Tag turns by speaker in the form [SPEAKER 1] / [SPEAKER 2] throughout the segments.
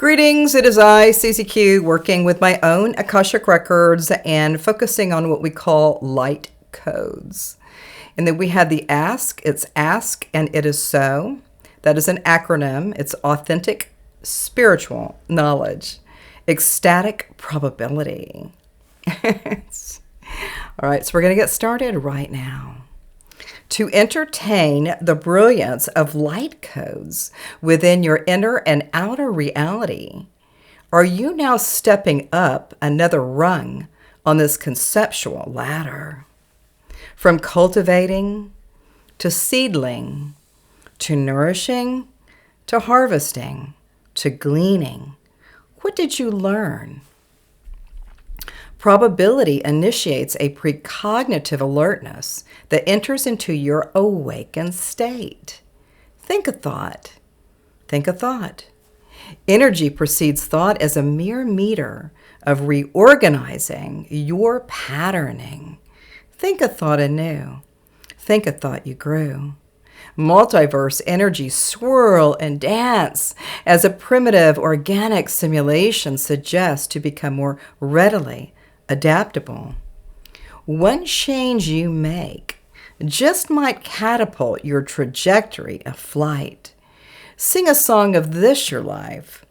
[SPEAKER 1] Greetings, it is I, Susie Q, working with my own Akashic records and focusing on what we call light codes. And then we have the ASK, it's Ask and It Is So. That is an acronym. It's authentic spiritual knowledge, ecstatic probability. All right, so we're going to get started right now. To entertain the brilliance of light codes within your inner and outer reality, are you now stepping up another rung on this conceptual ladder? From cultivating to seedling, to nourishing, to harvesting, to gleaning, what did you learn? Probability initiates a precognitive alertness that enters into your awakened state. Think a thought. Think a thought. Energy precedes thought as a mere meter of reorganizing your patterning. Think a thought anew. Think a thought you grew. Multiverse energies swirl and dance as a primitive organic simulation suggests to become more readily adaptable. One change you make just might catapult your trajectory of flight. Sing a song of this, your life.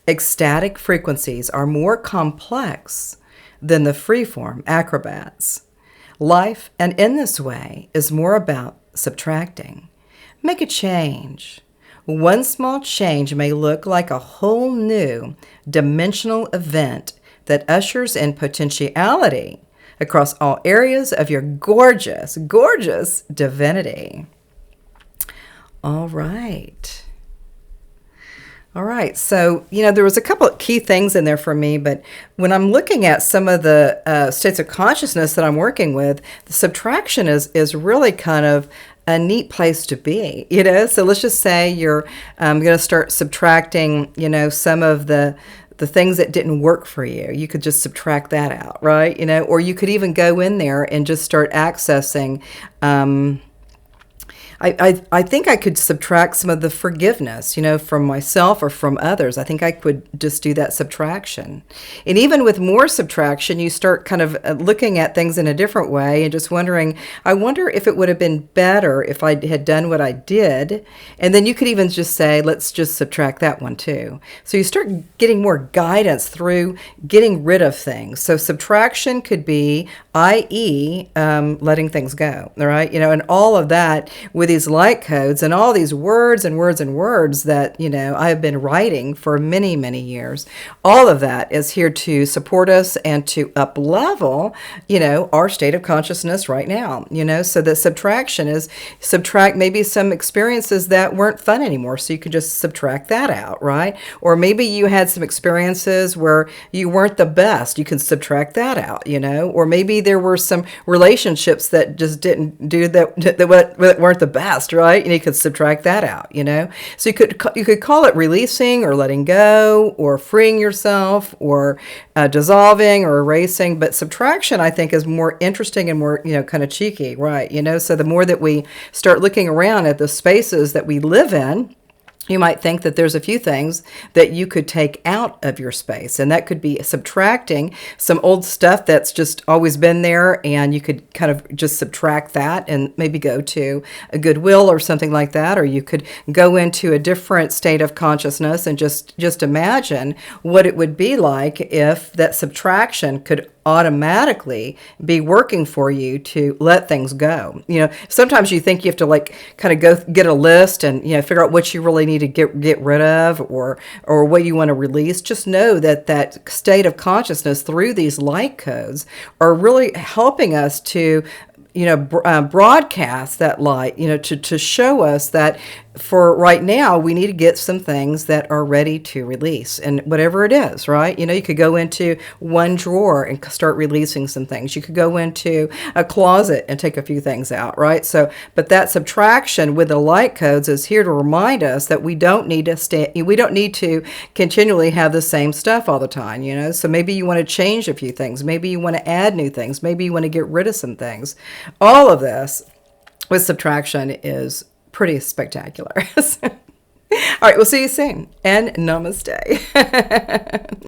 [SPEAKER 1] Ecstatic frequencies are more complex than the freeform acrobats. Life, and in this way, is more about subtracting. Make a change. One small change may look like a whole new dimensional event that ushers in potentiality across all areas of your gorgeous, gorgeous divinity. All right. All right. So, there was a couple of key things in there for me, but when I'm looking at some of the states of consciousness that I'm working with, the subtraction is really kind of a neat place to be, So let's just say you're going to start subtracting, some of the things that didn't work for you. You could just subtract that out, right? Or you could even go in there and just start accessing. I think I could subtract some of the forgiveness, from myself or from others. I think I could just do that subtraction. And even with more subtraction, you start kind of looking at things in a different way and just wondering, I wonder if it would have been better if I had done what I did. And then you could even just say, let's just subtract that one too. So you start getting more guidance through getting rid of things. So subtraction could be, i.e., letting things go, all right? And all of that with these light codes and all these words and words and words that, I have been writing for many, many years. All of that is here to support us and to up-level, our state of consciousness right now, So the subtraction is subtract maybe some experiences that weren't fun anymore. So you could just subtract that out, right? Or maybe you had some experiences where you weren't the best. You can subtract that out, Or maybe there were some relationships that just didn't do that weren't the best, right? And you could subtract that out, So you could call it releasing or letting go or freeing yourself or dissolving or erasing. But subtraction, I think, is more interesting and more, kind of cheeky, right? So the more that we start looking around at the spaces that we live in, you might think that there's a few things that you could take out of your space. And that could be subtracting some old stuff that's just always been there. And you could kind of just subtract that and maybe go to a Goodwill or something like that. Or you could go into a different state of consciousness and just imagine what it would be like if that subtraction could automatically be working for you to let things go. Sometimes you think you have to kind of go get a list and, figure out what you really need to get rid of or what you want to release. Just know that state of consciousness through these light codes are really helping us to broadcast that light, to show us that for right now, we need to get some things that are ready to release, and whatever it is, right? You could go into one drawer and start releasing some things. You could go into a closet and take a few things out, right? So, but that subtraction with the light codes is here to remind us that we don't need to continually have the same stuff all the time, So maybe you want to change a few things. Maybe you want to add new things. Maybe you want to get rid of some things. All of this with subtraction is pretty spectacular. All right, we'll see you soon. And namaste.